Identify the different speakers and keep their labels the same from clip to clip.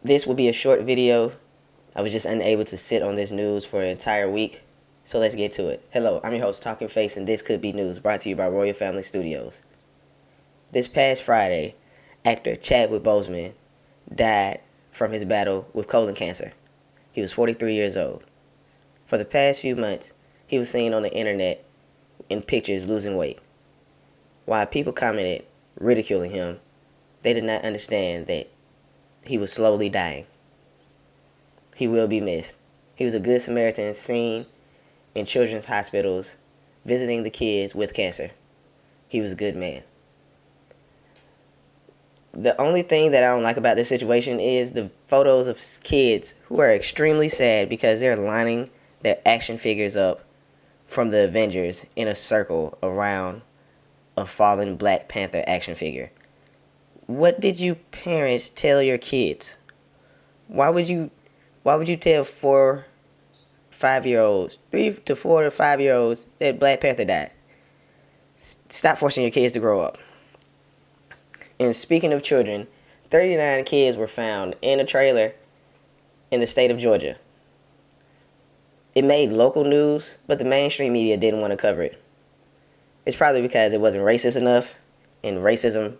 Speaker 1: This will be a short video. I was just unable to sit on this news for an entire week. So let's get to it. Hello, I'm your host, Talking Face, and this could be news brought to you by Royal Family Studios. This past Friday, actor Chadwick Boseman died from his battle with colon cancer. He was 43 years old. For the past few months, he was seen on the internet in pictures losing weight. While people commented ridiculing him, they did not understand that he was slowly dying. He will be missed. He was a good Samaritan seen in children's hospitals visiting the kids with cancer. He was a good man. The only thing that I don't like about this situation is the photos of kids who are extremely sad because they're lining their action figures up from the Avengers in a circle around a fallen Black Panther action figure. What did you parents tell your kids? Why would you tell 3 to 4 to 5-year-olds that Black Panther died? Stop forcing your kids to grow up. And speaking of children, 39 kids were found in a trailer in the state of Georgia. It made local news, but the mainstream media didn't want to cover it. It's probably because it wasn't racist enough. And racism.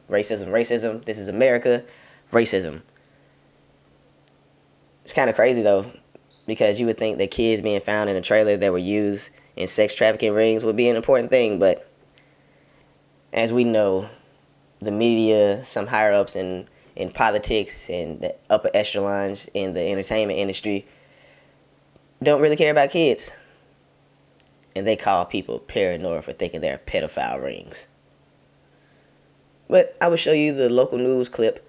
Speaker 1: This is America. Racism. It's kind of crazy, though, because you would think that kids being found in a trailer that were used in sex trafficking rings would be an important thing, but as we know, the media, some higher-ups in politics and the upper echelons in the entertainment industry don't really care about kids. And they call people paranoid for thinking they're pedophile rings. But I will show you the local news clip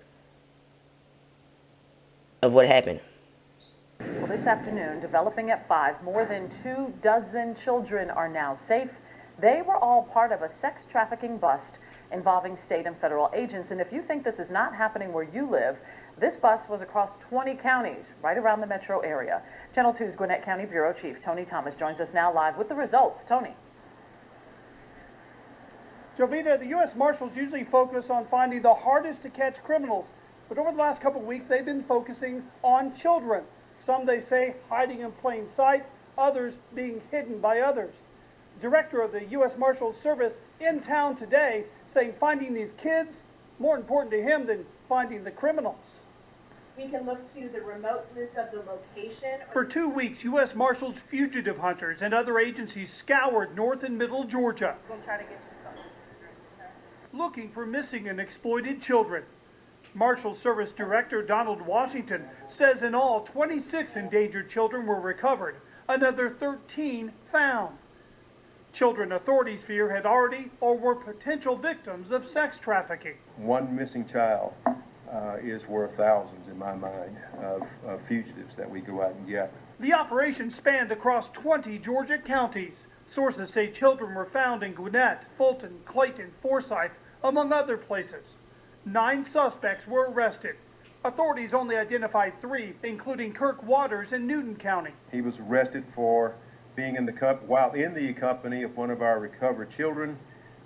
Speaker 1: of what happened.
Speaker 2: Well, this afternoon, developing at 5, more than 24 children are now safe. They were all part of a sex trafficking bust involving state and federal agents. And if you think this is not happening where you live, this bust was across 20 counties right around the metro area. Channel 2's Gwinnett County Bureau Chief Tony Thomas joins us now live with the results. Tony.
Speaker 3: Jovita, the U.S. Marshals usually focus on finding the hardest to catch criminals, but over the last couple of weeks, they've been focusing on children. Some, they say, hiding in plain sight, others being hidden by others. Director of the U.S. Marshals Service in town today saying finding these kids more important to him than finding the criminals.
Speaker 4: We can look to the remoteness of the location.
Speaker 3: For 2 weeks, U.S. Marshals, fugitive hunters, and other agencies scoured north and middle Georgia.
Speaker 4: We'll try to get you something.
Speaker 3: Looking for missing and exploited children. Marshal Service Director Donald Washington says in all, 26 endangered children were recovered, another 13 found. Children authorities fear had already or were potential victims of sex trafficking.
Speaker 5: One missing child is worth thousands, in my mind, of fugitives that we go out and get.
Speaker 3: The operation spanned across 20 Georgia counties. Sources say children were found in Gwinnett, Fulton, Clayton, Forsyth, among other places. 9 suspects were arrested. Authorities only identified 3, including Kirk Waters in Newton County.
Speaker 5: He was arrested for being while in the company of one of our recovered children.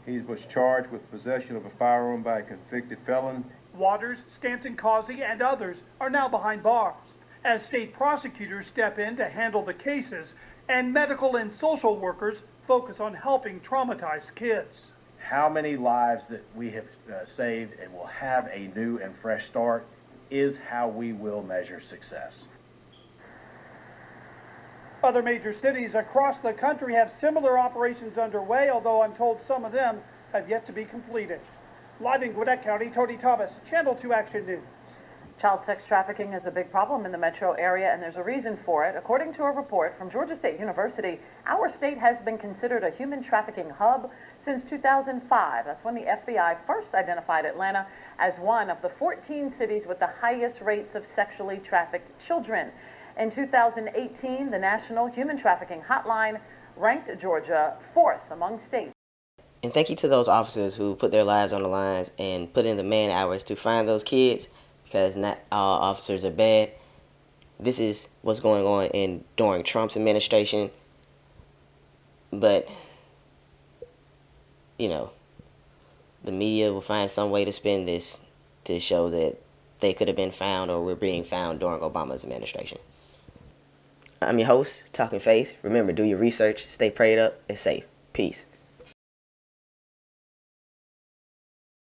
Speaker 5: He was charged with possession of a firearm by a convicted felon.
Speaker 3: Waters, Stanton Causey, and others are now behind bars as state prosecutors step in to handle the cases and medical and social workers focus on helping traumatized kids.
Speaker 6: How many lives that we have saved and will have a new and fresh start is how we will measure success.
Speaker 3: Other major cities across the country have similar operations underway, although I'm told some of them have yet to be completed. Live in Gwinnett County, Tony Thomas, Channel 2 Action News.
Speaker 2: Child sex trafficking is a big problem in the metro area, and there's a reason for it. According to a report from Georgia State University, our state has been considered a human trafficking hub since 2005. That's when the FBI first identified Atlanta as one of the 14 cities with the highest rates of sexually trafficked children. In 2018, the National Human Trafficking Hotline ranked Georgia 4th among states.
Speaker 1: And thank you to those officers who put their lives on the lines and put in the man hours to find those kids, because not all officers are bad. This is what's going on during Trump's administration. But, you know, the media will find some way to spin this to show that they could have been found or were being found during Obama's administration. I'm your host, Talking Face. Remember, do your research, stay prayed up, and safe. Peace.